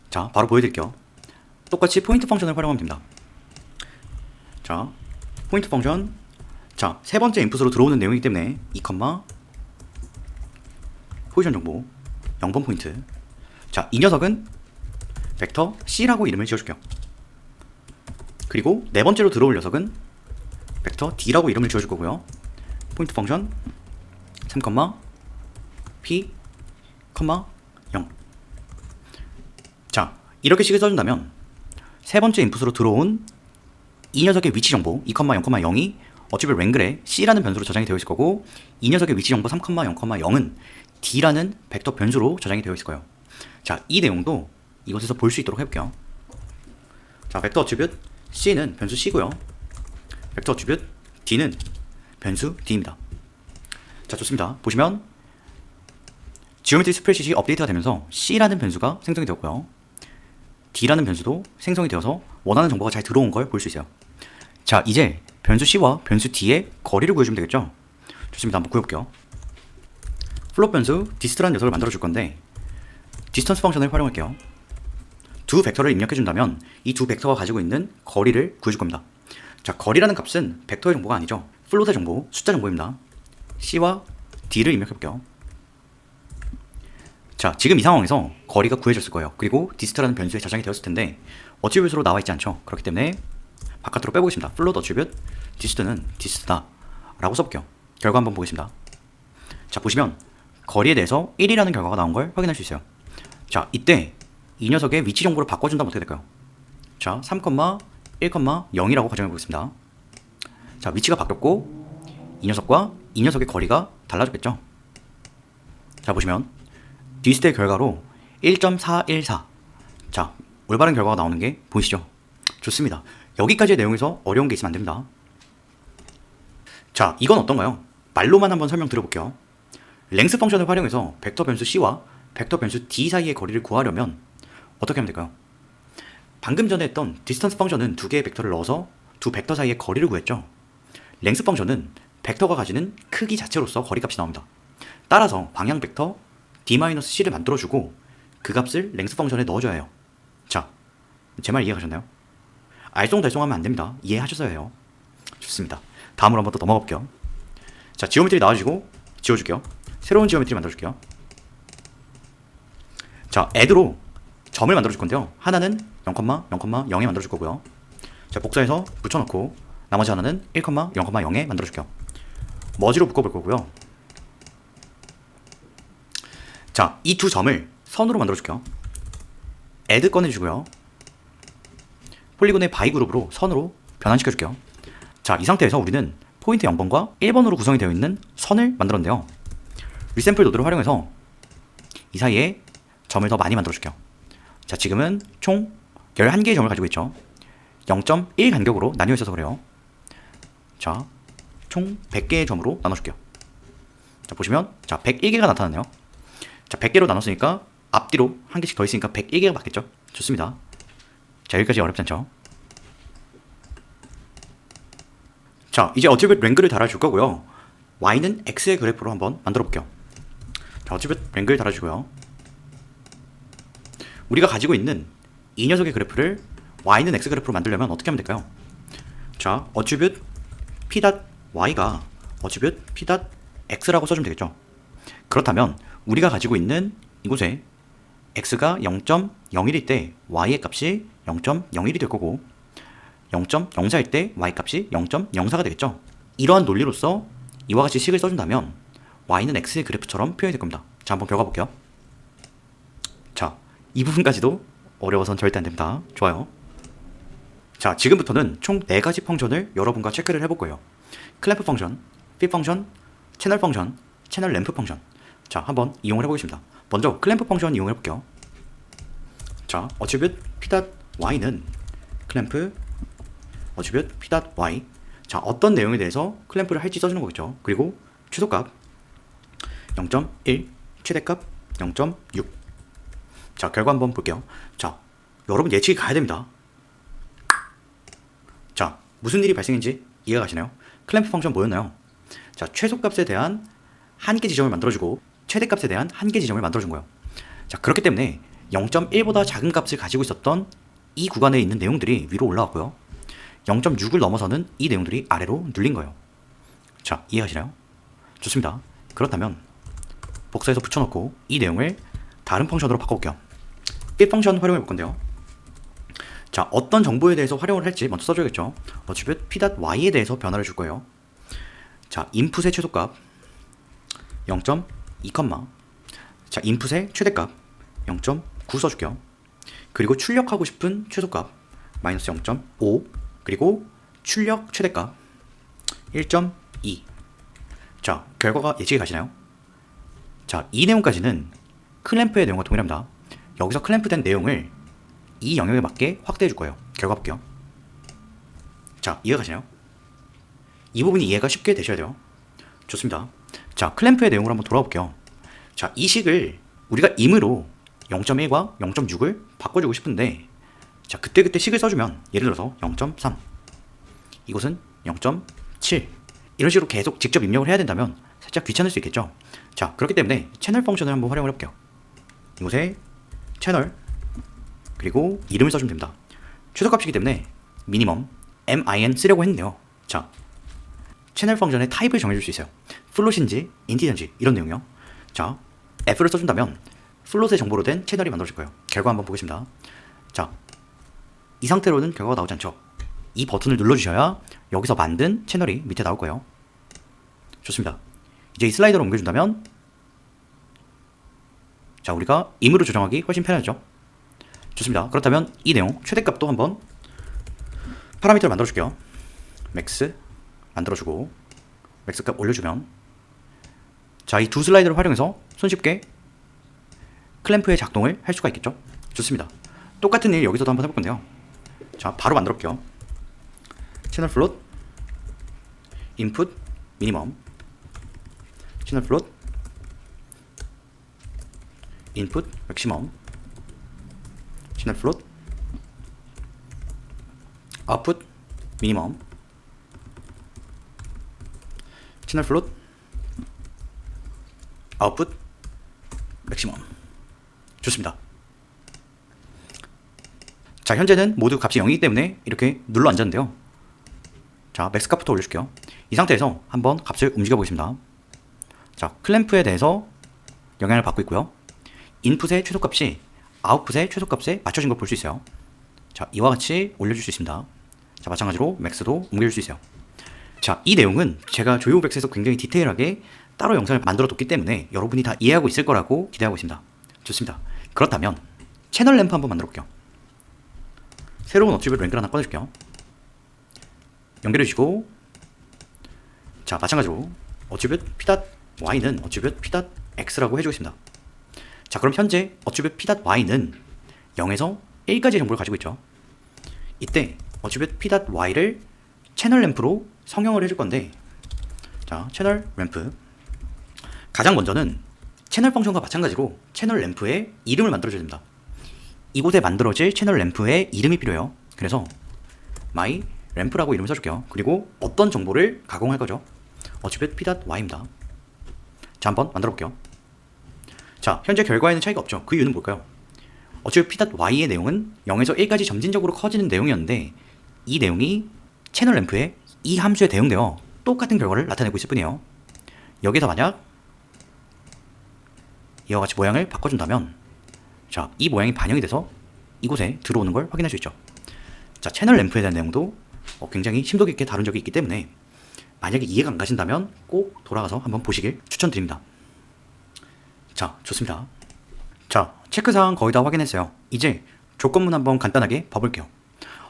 자, 바로 보여드릴게요. 똑같이 포인트 펑션을 활용하면 됩니다. 자, 포인트 펑션. 자, 세 번째 인풋으로 들어오는 내용이기 때문에 2, 포지션 정보 0번 포인트. 자, 이 녀석은 벡터 C라고 이름을 지어줄게요. 그리고 네 번째로 들어올 녀석은 벡터 D라고 이름을 지어줄 거고요. 포인트 펑션 3, P, 0. 자, 이렇게 식을 써준다면 세 번째 인풋으로 들어온 이 녀석의 위치 정보 2,0,0이 어차피 랭글에 C라는 변수로 저장이 되어 있을 거고, 이 녀석의 위치 정보 3,0,0은 D라는 벡터 변수로 저장이 되어 있을 거예요. 자, 이 내용도 이곳에서 볼 수 있도록 해볼게요. 자, 벡터 어트리뷰트 C는 변수 C고요. 벡터 어트리뷰트 D는 변수 D입니다. 자, 좋습니다. 보시면 지오메트리 스프레드시트이 업데이트가 되면서 C라는 변수가 생성이 되었고요. D라는 변수도 생성이 되어서 원하는 정보가 잘 들어온 걸 볼 수 있어요. 자, 이제 변수 C와 변수 D의 거리를 구해주면 되겠죠? 좋습니다. 한번 구해볼게요. 플롯 변수 디스트라는 녀석을 만들어줄 건데 디스턴스 펑션을 활용할게요. 두 벡터를 입력해준다면 이 두 벡터가 가지고 있는 거리를 구해줄 겁니다. 자, 거리라는 값은 벡터의 정보가 아니죠. 플롯의 정보, 숫자 정보입니다. C와 D를 입력해볼게요. 자, 지금 이 상황에서 거리가 구해졌을 거예요. 그리고 디스트라는 변수에 저장이 되었을 텐데 어트리뷰트로 나와 있지 않죠. 그렇기 때문에 바깥으로 빼보겠습니다. 플롯 어트리뷰트 디스트는 디스트다 라고 써볼게요. 결과 한번 보겠습니다. 자, 보시면 거리에 대해서 1이라는 결과가 나온 걸 확인할 수 있어요. 자, 이때 이 녀석의 위치 정보를 바꿔준다면 어떻게 될까요? 자, 3, 1,0이라고 가정해 보겠습니다. 자, 위치가 바뀌었고 이 녀석과 이 녀석의 거리가 달라졌겠죠. 자, 보시면 디스트의 결과로 1.414. 자, 올바른 결과가 나오는 게 보이시죠? 좋습니다. 여기까지의 내용에서 어려운 게 있으면 안 됩니다. 자, 이건 어떤가요? 말로만 한번 설명드려볼게요. 랭스 펑션을 활용해서 벡터 변수 C와 벡터 변수 D 사이의 거리를 구하려면 어떻게 하면 될까요? 방금 전에 했던 디스턴스 펑션은 두 개의 벡터를 넣어서 두 벡터 사이의 거리를 구했죠. 랭스 펑션은 벡터가 가지는 크기 자체로서 거리값이 나옵니다. 따라서 방향 벡터 D-C를 만들어주고 그 값을 랭스 펑션에 넣어줘야 해요. 자, 제 말 이해가셨나요? 알쏭달쏭하면 안 됩니다. 이해하셨어야 해요. 좋습니다. 다음으로 한번 더 넘어가 볼게요. 자, 지오메트리 나와주시고 지워줄게요. 새로운 지오메트리 만들어줄게요. 자, add로 점을 만들어줄 건데요. 하나는 0,0,0에 만들어줄 거고요. 자, 복사해서 붙여놓고 나머지 하나는 1,0,0에 만들어줄게요. 머지로 묶어볼 거고요. 자, 이 두 점을 선으로 만들어줄게요. add 꺼내주고요. 폴리곤의 바이 그룹으로 선으로 변환시켜줄게요. 자, 이 상태에서 우리는 포인트 0번과 1번으로 구성이 되어 있는 선을 만들었는데요. 리샘플 노드를 활용해서 이 사이에 점을 더 많이 만들어줄게요. 자, 지금은 총 11개의 점을 가지고 있죠. 0.1 간격으로 나뉘어 있어서 그래요. 자, 총 100개의 점으로 나눠줄게요. 자, 보시면 자 101개가 나타났네요. 자 100개로 나눴으니까 앞뒤로 한 개씩 더 있으니까 101개가 맞겠죠. 좋습니다. 자 여기까지 어렵지 않죠. 자 이제 어트리뷰트 랭크를 달아줄 거고요. y는 x의 그래프로 한번 만들어 볼게요. 자 어트리뷰트 랭크를 달아주고요. 우리가 가지고 있는 이 녀석의 그래프를 y는 x 그래프로 만들려면 어떻게 하면 될까요? 자 어트리뷰트 p.y가 어트리뷰트 p.x라고 써주면 되겠죠. 그렇다면 우리가 가지고 있는 이곳에 x가 0.01일 때 y의 값이 0.01이 될 거고 0.04일 때 y 값이 0.04가 되겠죠. 이러한 논리로서 이와 같이 식을 써준다면 y는 x의 그래프처럼 표현이 될 겁니다. 자 한번 결과 볼게요. 자 이 부분까지도 어려워서는 절대 안 됩니다. 좋아요. 자 지금부터는 총 4가지 펑션을 여러분과 체크를 해볼 거예요. 클램프 펑션, 핏 펑션, 채널 펑션, 채널 램프 펑션. 자 한번 이용을 해보겠습니다. 먼저 클램프 펑션 이용해 볼게요. 자 어트리뷰트 p.y는 클램프 어트리뷰트 p.y. 자 어떤 내용에 대해서 클램프를 할지 써주는 거겠죠. 그리고 최소값 0.1, 최대값 0.6. 자 결과 한번 볼게요. 자 여러분 예측이 가야 됩니다. 자 무슨 일이 발생인지 이해가 가시나요? 클램프 펑션 뭐였나요? 자 최소값에 대한 한계 지점을 만들어주고 최대값에 대한 한계 지점을 만들어준 거예요. 자 그렇기 때문에 0.1보다 작은 값을 가지고 있었던 이 구간에 있는 내용들이 위로 올라왔고요. 0.6을 넘어서는 이 내용들이 아래로 눌린 거예요. 자 이해하시나요? 좋습니다. 그렇다면 복사해서 붙여놓고 이 내용을 다른 펑션으로 바꿔볼게요. fit 펑션 활용해 볼 건데요. 자 어떤 정보에 대해서 활용을 할지 먼저 써줘야겠죠. 어트리뷰트 p.y에 대해서 변화를 줄 거예요. 자 인풋의 최소값 0.2, 자 인풋의 최대값 0.9 써줄게요. 그리고 출력하고 싶은 최소값 마이너스 0.5 그리고 출력 최대값 1.2. 자 결과가 예측이 가시나요? 자 이 내용까지는 클램프의 내용과 동일합니다. 여기서 클램프된 내용을 이 영역에 맞게 확대해 줄 거예요. 결과 볼게요. 자 이해가 가시나요? 이 부분이 이해가 쉽게 되셔야 돼요. 좋습니다. 자 클램프의 내용으로 한번 돌아와 볼게요. 자 이 식을 우리가 임으로 0.1과 0.6을 바꿔주고 싶은데 자 그때 식을 써주면 예를 들어서 0.3 이곳은 0.7 이런 식으로 계속 직접 입력을 해야 된다면 살짝 귀찮을 수 있겠죠. 자 그렇기 때문에 채널 펑션을 한번 활용을 해볼게요. 이곳에 채널 그리고 이름을 써주면 됩니다. 최소값이기 때문에 미니멈 min 쓰려고 했는데요. 자 채널 펑션의 타입을 정해줄 수 있어요. 플롯인지 인티저인지 이런 내용이요. 자 f를 써준다면 플롯의 정보로 된 채널이 만들어질 거예요. 결과 한번 보겠습니다. 자 이 상태로는 결과가 나오지 않죠. 이 버튼을 눌러주셔야 여기서 만든 채널이 밑에 나올 거예요. 좋습니다. 이제 이 슬라이더를 옮겨준다면 자 우리가 임으로 조정하기 훨씬 편하죠. 좋습니다. 그렇다면 이 내용 최대값도 한번 파라미터를 만들어줄게요. 맥스 만들어주고 맥스값 올려주면 자 이 두 슬라이드를 활용해서 손쉽게 클램프의 작동을 할 수가 있겠죠. 좋습니다. 똑같은 일 여기서도 한번 해볼 건데요. 자 바로 만들어볼게요. 채널 플롯 인풋 미니멈 채널 플롯 인풋 맥시멈 채널 플롯 아웃풋 미니멈 채널 플롯 아웃풋 맥시멈. 좋습니다. 자 현재는 모두 값이 0이기 때문에 이렇게 눌러 앉았는데요. 자 맥스 값부터 올려줄게요. 이 상태에서 한번 값을 움직여 보겠습니다. 자 클램프에 대해서 영향을 받고 있고요. 인풋의 최소값이 아웃풋의 최소값에 맞춰진 걸 볼 수 있어요. 자 이와 같이 올려줄 수 있습니다. 자 마찬가지로 맥스도 옮겨줄 수 있어요. 자 이 내용은 제가 조이오백스에서 굉장히 디테일하게 따로 영상을 만들어 뒀기 때문에 여러분이 다 이해하고 있을 거라고 기대하고 있습니다. 좋습니다. 그렇다면 채널 램프 한번 만들어 볼게요. 새로운 어트리뷰트 랭크를 하나 꺼내줄게요. 연결해 주시고 자 마찬가지로 어트리뷰트 p.y는 어트리뷰트 p.x라고 해주겠습니다. 자 그럼 현재 어트리뷰트 p.y는 0에서 1까지 정보를 가지고 있죠. 이때 어트리뷰트 p.y를 채널 램프로 성형을 해줄 건데 자 채널 램프 가장 먼저는 채널 펑션과 마찬가지로 채널 램프에 이름을 만들어줘야 됩니다. 이곳에 만들어질 채널 램프에 이름이 필요해요. 그래서 my 램프라고 이름을 써줄게요. 그리고 어떤 정보를 가공할 거죠? attribute p.y입니다. 자, 한번 만들어 볼게요. 자, 현재 결과에는 차이가 없죠. 그 이유는 뭘까요? attribute p.y의 내용은 0에서 1까지 점진적으로 커지는 내용이었는데 이 내용이 채널 램프에 이 함수에 대응되어 똑같은 결과를 나타내고 있을 뿐이에요. 여기서 만약 이와 같이 모양을 바꿔준다면 자, 이 모양이 반영이 돼서 이곳에 들어오는 걸 확인할 수 있죠. 자, 채널 램프에 대한 내용도 굉장히 심도 깊게 다룬 적이 있기 때문에 만약에 이해가 안 가신다면 꼭 돌아가서 한번 보시길 추천드립니다. 자, 좋습니다. 자, 체크사항 거의 다 확인했어요. 이제 조건문 한번 간단하게 봐볼게요.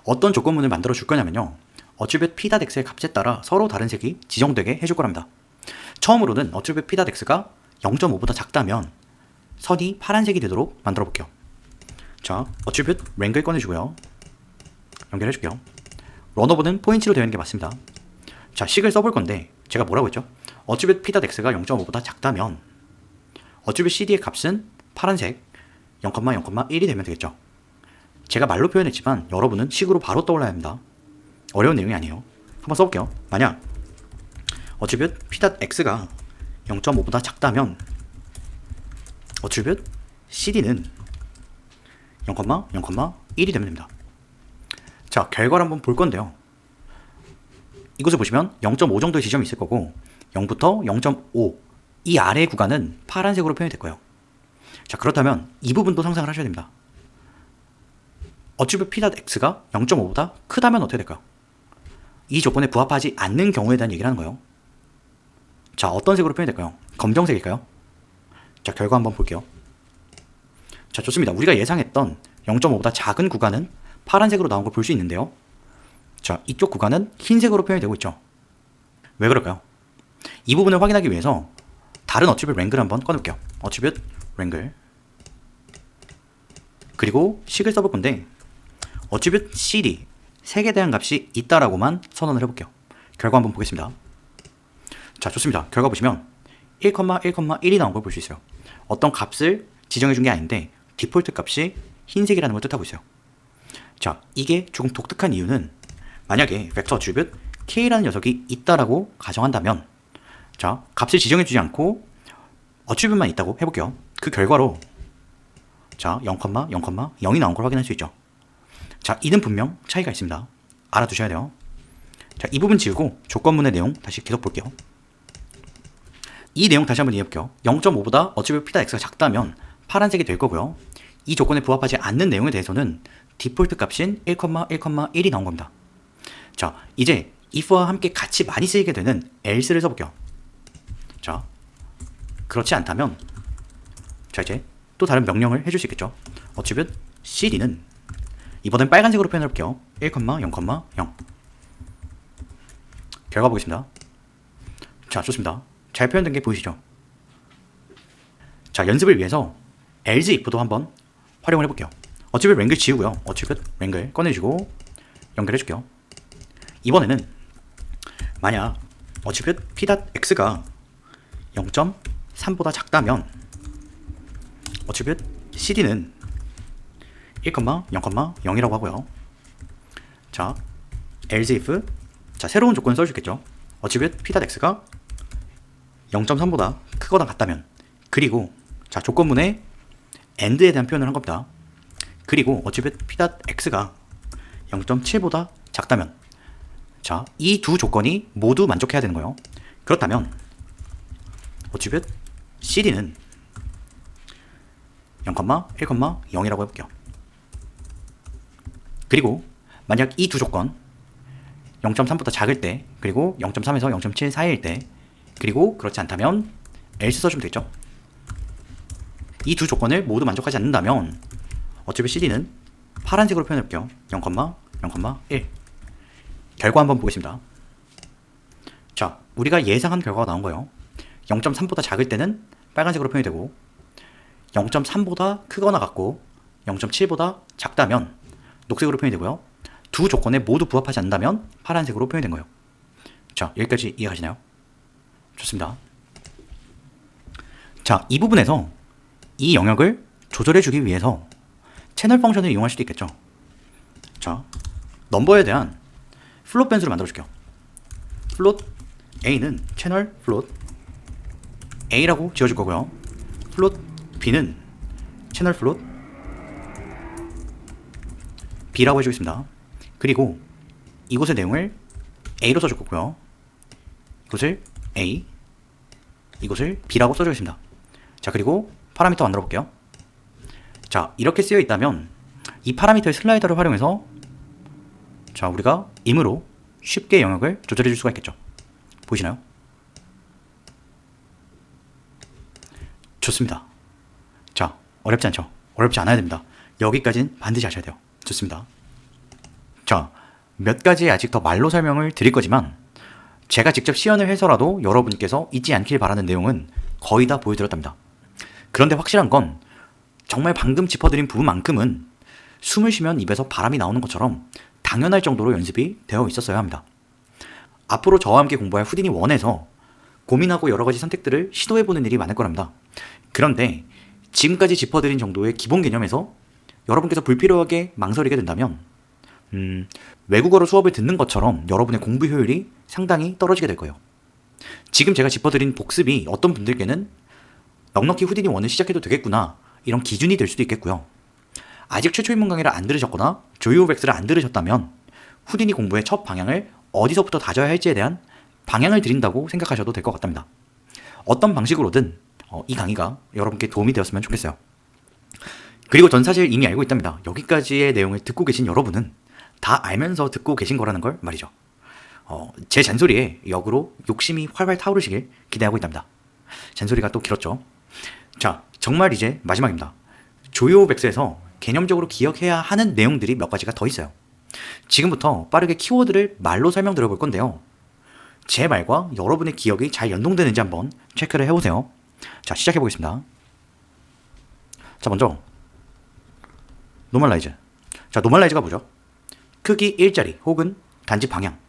어떤 조건문을 만들어 줄 거냐면요, attribute p.x의 값에 따라 서로 다른 색이 지정되게 해줄 거랍니다. 처음으로는 attribute p.x가 0.5보다 작다면 선이 파란색이 되도록 만들어 볼게요. 자, attribute rank을 꺼내주고요, 연결해 줄게요. 런어브는 포인트로 되어 있는 게 맞습니다. 자, 식을 써볼 건데 제가 뭐라고 했죠? attribute p.x가 0.5보다 작다면 attribute cd의 값은 파란색 0,0,1이 되면 되겠죠. 제가 말로 표현했지만 여러분은 식으로 바로 떠올라야 합니다. 어려운 내용이 아니에요. 한번 써볼게요. 만약 attribute p.x가 0.5보다 작다면 attribute cd는 0,0,1이 되면 됩니다. 자, 결과를 한번 볼 건데요. 이곳을 보시면 0.5 정도의 지점이 있을 거고 0부터 0.5 이 아래의 구간은 파란색으로 표현이 될 거예요. 자, 그렇다면 이 부분도 상상을 하셔야 됩니다. attribute p.x가 0.5보다 크다면 어떻게 될까요? 이 조건에 부합하지 않는 경우에 대한 얘기를 하는 거예요. 자, 어떤 색으로 표현이 될까요? 검정색일까요? 자, 결과 한번 볼게요. 자, 좋습니다. 우리가 예상했던 0.5보다 작은 구간은 파란색으로 나온 걸 볼 수 있는데요. 자, 이쪽 구간은 흰색으로 표현이 되고 있죠. 왜 그럴까요? 이 부분을 확인하기 위해서 다른 attribute rank를 한번 꺼내볼게요. attribute rank, 그리고 식을 써볼 건데 attribute cd 색에 대한 값이 있다라고만 선언을 해볼게요. 결과 한번 보겠습니다. 자, 좋습니다. 결과 보시면 1,1,1이 나온 걸 볼 수 있어요. 어떤 값을 지정해 준 게 아닌데 디폴트 값이 흰색이라는 걸 뜻하고 있어요. 자, 이게 조금 독특한 이유는 만약에 벡터 attribute k라는 녀석이 있다라고 가정한다면 자, 값을 지정해 주지 않고 attribute만 있다고 해볼게요. 그 결과로 자, 0,0,0이 나온 걸 확인할 수 있죠. 자, 이는 분명 차이가 있습니다. 알아두셔야 돼요. 자, 이 부분 지우고 조건문의 내용 다시 계속 볼게요. 이 내용 다시 한번 이해해볼게요. 0.5보다 attribute p.x가 작다면 파란색이 될 거고요. 이 조건에 부합하지 않는 내용에 대해서는 디폴트 값인 1,1,1이 나온 겁니다. 자, 이제 if와 함께 같이 많이 쓰이게 되는 else를 써볼게요. 자, 그렇지 않다면 자, 이제 또 다른 명령을 해줄 수 있겠죠. attribute cd는 이번엔 빨간색으로 표현해볼게요. 1,0,0 결과 보겠습니다. 자, 좋습니다. 잘 표현된 게 보이시죠? 자, 연습을 위해서 else if도 한번 활용을 해볼게요. attribute rank을 지우고요. attribute rank을 꺼내주고 연결해줄게요. 이번에는 만약 attribute p.x가 0.3보다 작다면 attribute cd는 1,0,0이라고 하고요. 자, else if 자, 새로운 조건을 써주겠죠. attribute p.x가 0.3보다 크거나 같다면, 그리고 자, 조건문에 and에 대한 표현을 한 겁니다. 그리고 attribute p.x가 0.7보다 작다면 자, 이 두 조건이 모두 만족해야 되는 거예요. 그렇다면 attribute cd는 0,1,0이라고 해볼게요. 그리고 만약 이 두 조건 0.3보다 작을 때, 그리고 0.3에서 0.7 사이일 때, 그리고 그렇지 않다면 else 써주면 되겠죠. 이 두 조건을 모두 만족하지 않는다면 attribute cd는 파란색으로 표현해볼게요. 0,0,1 결과 한번 보겠습니다. 자, 우리가 예상한 결과가 나온 거예요. 0.3보다 작을 때는 빨간색으로 표현이 되고 0.3보다 크거나 같고 0.7보다 작다면 녹색으로 표현이 되고요. 두 조건에 모두 부합하지 않는다면 파란색으로 표현이 된 거예요. 자, 여기까지 이해가시나요? 좋습니다. 자, 이 부분에서 이 영역을 조절해주기 위해서 채널 펑션을 이용할 수도 있겠죠. 자, 넘버에 대한 플롯 변수를 만들어줄게요. 플롯 A는 채널 플롯 A라고 지어줄 거고요. 플롯 B는 채널 플롯 B라고 해주겠습니다. 그리고 이곳의 내용을 A로 써줄 거고요. 이곳을 A, 이곳을 B라고 써주겠습니다. 자, 그리고 파라미터 만들어 볼게요. 자, 이렇게 쓰여 있다면 이 파라미터의 슬라이더를 활용해서 자, 우리가 임으로 쉽게 영역을 조절해 줄 수가 있겠죠. 보이시나요? 좋습니다. 자, 어렵지 않죠? 어렵지 않아야 됩니다. 여기까지는 반드시 하셔야 돼요. 좋습니다. 자, 몇 가지 아직 더 말로 설명을 드릴 거지만 제가 직접 시연을 해서라도 여러분께서 잊지 않길 바라는 내용은 거의 다 보여드렸답니다. 그런데 확실한 건 정말 방금 짚어드린 부분만큼은 숨을 쉬면 입에서 바람이 나오는 것처럼 당연할 정도로 연습이 되어 있었어야 합니다. 앞으로 저와 함께 공부할 후디니 1에서 고민하고 여러 가지 선택들을 시도해보는 일이 많을 거랍니다. 그런데 지금까지 짚어드린 정도의 기본 개념에서 여러분께서 불필요하게 망설이게 된다면 외국어로 수업을 듣는 것처럼 여러분의 공부 효율이 상당히 떨어지게 될 거예요. 지금 제가 짚어드린 복습이 어떤 분들께는 넉넉히 후디니 1을 시작해도 되겠구나 이런 기준이 될 수도 있겠고요. 아직 최초 입문 강의를 안 들으셨거나 조이오백스를 안 들으셨다면 후디니 공부의 첫 방향을 어디서부터 다져야 할지에 대한 방향을 드린다고 생각하셔도 될 것 같답니다. 어떤 방식으로든 이 강의가 여러분께 도움이 되었으면 좋겠어요. 그리고 전 사실 이미 알고 있답니다. 여기까지의 내용을 듣고 계신 여러분은 다 알면서 듣고 계신 거라는 걸 말이죠. 제 잔소리에 역으로 욕심이 활활 타오르시길 기대하고 있답니다. 잔소리가 또 길었죠. 자, 정말 이제 마지막입니다. 조이오백스에서 개념적으로 기억해야 하는 내용들이 몇 가지가 더 있어요. 지금부터 빠르게 키워드를 말로 설명드려 볼 건데요. 제 말과 여러분의 기억이 잘 연동되는지 한번 체크를 해보세요. 자, 시작해 보겠습니다. 자, 먼저 노멀라이즈. 자, 노멀라이즈가 뭐죠? 크기 일자리 혹은 단지 방향.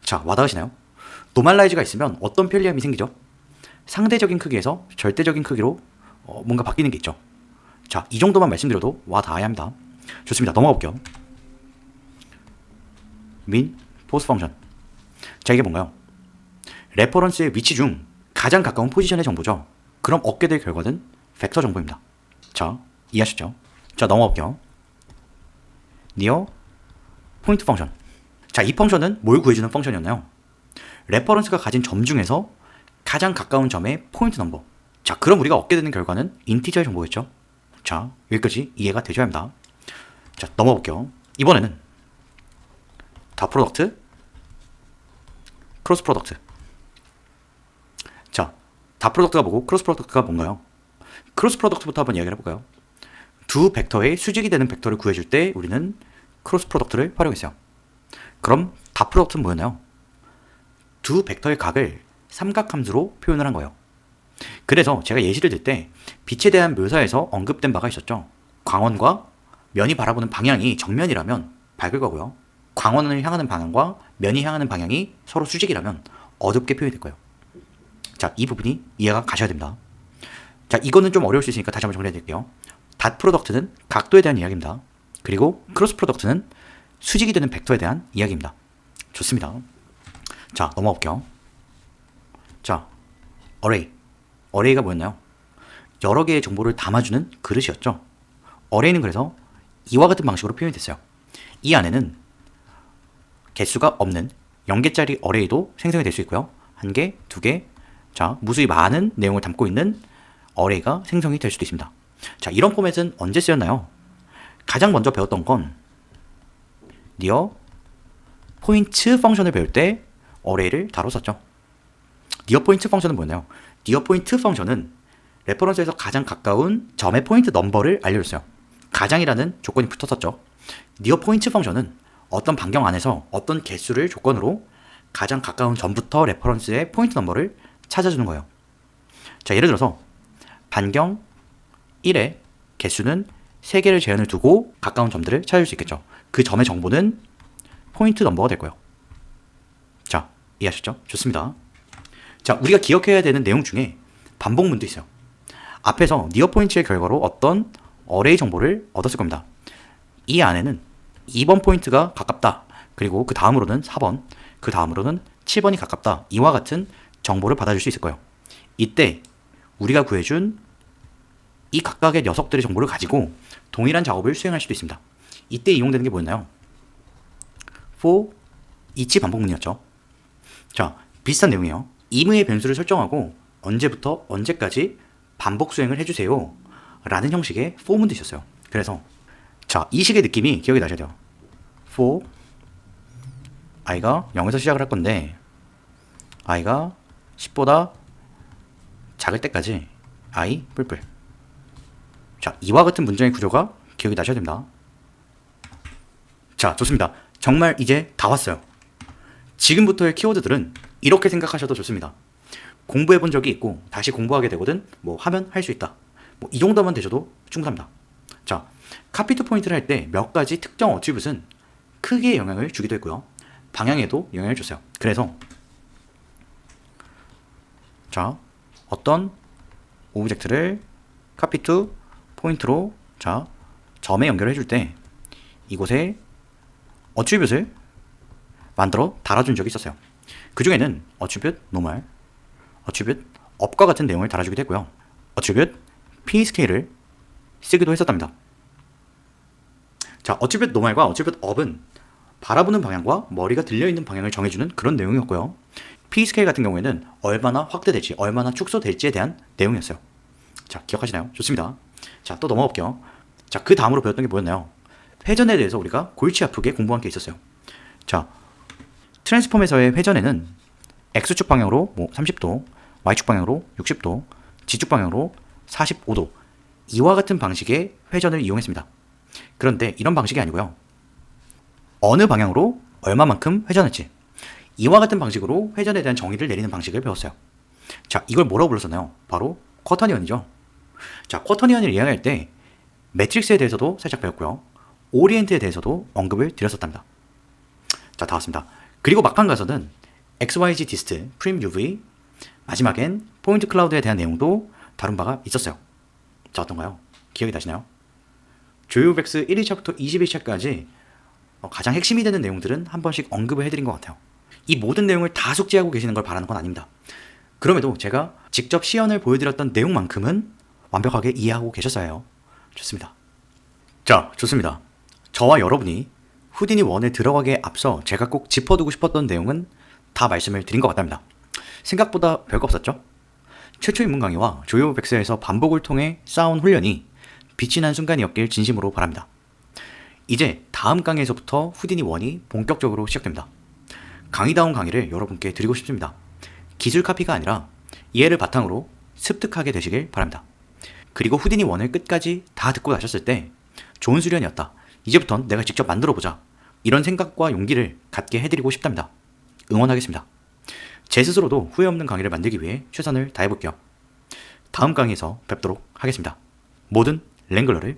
자, 와닿으시나요? 노멀라이즈가 있으면 어떤 편리함이 생기죠? 상대적인 크기에서 절대적인 크기로 뭔가 바뀌는 게 있죠. 자, 이 정도만 말씀드려도 와닿아야 합니다. 좋습니다. 넘어가 볼게요. 민, 포스 펑션. 자, 이게 뭔가요? 레퍼런스의 위치 중 가장 가까운 포지션의 정보죠. 그럼 얻게 될 결과는 벡터 정보입니다. 자, 이해하셨죠? 자, 넘어가 볼게요. 니어 포인트 펑션. 자, 이 펑션은 뭘 구해주는 펑션이었나요? 레퍼런스가 가진 점 중에서 가장 가까운 점의 포인트 넘버. 자, 그럼 우리가 얻게 되는 결과는 인티저의 정보였죠. 자, 여기까지 이해가 되셔야 합니다. 자, 넘어가 볼게요. 이번에는 다 프로덕트, 크로스 프로덕트. 자, 다 프로덕트가 뭐고 크로스 프로덕트가 뭔가요? 크로스 프로덕트부터 한번 이야기를 해볼까요? 두 벡터의 수직이 되는 벡터를 구해줄 때 우리는 크로스 프로덕트를 활용했어요. 그럼 다 프로덕트는 뭐였나요? 두 벡터의 각을 삼각함수로 표현을 한 거예요. 그래서 제가 예시를 들 때 빛에 대한 묘사에서 언급된 바가 있었죠. 광원과 면이 바라보는 방향이 정면이라면 밝을 거고요. 광원을 향하는 방향과 면이 향하는 방향이 서로 수직이라면 어둡게 표현이 될 거예요. 자, 이 부분이 이해가 가셔야 됩니다. 자, 이거는 좀 어려울 수 있으니까 다시 한번 정리해 드릴게요. 닷 프로덕트는 각도에 대한 이야기입니다. 그리고 크로스 프로덕트는 수직이 되는 벡터에 대한 이야기입니다. 좋습니다. 자, 넘어가 볼게요. 자, 어레이. 어레이가 뭐였나요? 여러 개의 정보를 담아주는 그릇이었죠. 어레이는 그래서 이와 같은 방식으로 표현이 됐어요. 이 안에는 개수가 없는 0개짜리 어레이도 생성이 될 수 있고요. 1개, 2개, 자, 무수히 많은 내용을 담고 있는 어레이가 생성이 될 수도 있습니다. 자, 이런 포맷은 언제 쓰였나요? 가장 먼저 배웠던 건 니어 포인트 펑션을 배울 때 어레이를 다뤘었죠. 니어 포인트 펑션은 뭐였나요? 니어 포인트 펑션은 레퍼런스에서 가장 가까운 점의 포인트 넘버를 알려줬어요. 가장이라는 조건이 붙었었죠. 니어 포인트 펑션은 어떤 반경 안에서 어떤 개수를 조건으로 가장 가까운 점부터 레퍼런스의 포인트 넘버를 찾아주는 거예요. 자, 예를 들어서 반경 1의 개수는 3개를 제한을 두고 가까운 점들을 찾을 수 있겠죠. 그 점의 정보는 포인트 넘버가 될 거예요. 자, 이해하셨죠? 좋습니다. 자, 우리가 기억해야 되는 내용 중에 반복문도 있어요. 앞에서 니어 포인트의 결과로 어떤 어레이 정보를 얻었을 겁니다. 이 안에는 2번 포인트가 가깝다. 그리고 그 다음으로는 4번, 그 다음으로는 7번이 가깝다. 이와 같은 정보를 받아줄 수 있을 거예요. 이때 우리가 구해준 이 각각의 녀석들의 정보를 가지고 동일한 작업을 수행할 수도 있습니다. 이때 이용되는 게 뭐였나요? for each 반복문이었죠. 자, 비슷한 내용이에요. 임의의 변수를 설정하고 언제부터 언제까지 반복 수행을 해주세요 라는 형식의 for문도 있었어요. 그래서 자, 이 식의 느낌이 기억이 나셔야 돼요. for i가 0에서 시작을 할 건데 i가 10보다 작을 때까지 i 뿔뿔. 자, 이와 같은 문장의 구조가 기억이 나셔야 됩니다. 자, 좋습니다. 정말 이제 다 왔어요. 지금부터의 키워드들은 이렇게 생각하셔도 좋습니다. 공부해 본 적이 있고 다시 공부하게 되거든 뭐 하면 할 수 있다. 뭐 이 정도만 되셔도 충분합니다. 자, 카피 투 포인트를 할 때 몇 가지 특정 어트리뷰트는 크게 영향을 주기도 했고요. 방향에도 영향을 줬어요. 그래서 자, 어떤 오브젝트를 카피 투 포인트로 자, 점에 연결해 줄 때 이곳에 어트리뷰트를 만들어 달아준 적이 있었어요. 그 중에는 어트리뷰트 노멀, 어트리뷰트 업과 같은 내용을 달아주기도 했고요. 어트리뷰트 pScale을 쓰기도 했었답니다. 자, 어트리뷰트 노멀과 어트리뷰트 업은 바라보는 방향과 머리가 들려있는 방향을 정해주는 그런 내용이었고요. pScale 같은 경우에는 얼마나 확대될지, 얼마나 축소될지에 대한 내용이었어요. 자, 기억하시나요? 좋습니다. 자, 또 넘어가 볼게요. 자, 그 다음으로 배웠던 게 뭐였나요? 회전에 대해서 우리가 골치 아프게 공부한 게 있었어요. 자, 트랜스폼에서의 회전에는 X축 방향으로 뭐 30도, Y축 방향으로 60도, Z축 방향으로 45도 이와 같은 방식의 회전을 이용했습니다. 그런데 이런 방식이 아니고요. 어느 방향으로 얼마만큼 회전할지 이와 같은 방식으로 회전에 대한 정의를 내리는 방식을 배웠어요. 자, 이걸 뭐라고 불렀었나요? 바로 쿼터니언이죠. 자, 쿼터니언을 이해할 때 매트릭스에 대해서도 살짝 배웠고요. 오리엔트에 대해서도 언급을 드렸었답니다. 자, 다 왔습니다. 그리고 막판 가서는 XYZ 디스트, 프림 UV, 마지막엔 포인트 클라우드에 대한 내용도 다룬 바가 있었어요. 자, 어떤가요? 기억이 나시나요? 조이오백스 1일차부터 21차까지 가장 핵심이 되는 내용들은 한 번씩 언급을 해드린 것 같아요. 이 모든 내용을 다 숙지하고 계시는 걸 바라는 건 아닙니다. 그럼에도 제가 직접 시연을 보여드렸던 내용만큼은 완벽하게 이해하고 계셨어야 해요. 좋습니다. 자, 좋습니다. 저와 여러분이 후디니 1에 들어가기에 앞서 제가 꼭 짚어두고 싶었던 내용은 다 말씀을 드린 것 같답니다. 생각보다 별거 없었죠? 최초 입문 강의와 조이오백스에서 반복을 통해 쌓아온 훈련이 빛이 난 순간이었길 진심으로 바랍니다. 이제 다음 강의에서부터 후디니 1이 본격적으로 시작됩니다. 강의다운 강의를 여러분께 드리고 싶습니다. 기술 카피가 아니라 이해를 바탕으로 습득하게 되시길 바랍니다. 그리고 후디니 1을 끝까지 다 듣고 나셨을 때 좋은 수련이었다. 이제부턴 내가 직접 만들어보자. 이런 생각과 용기를 갖게 해드리고 싶답니다. 응원하겠습니다. 제 스스로도 후회 없는 강의를 만들기 위해 최선을 다해볼게요. 다음 강의에서 뵙도록 하겠습니다. 모든 랭글러를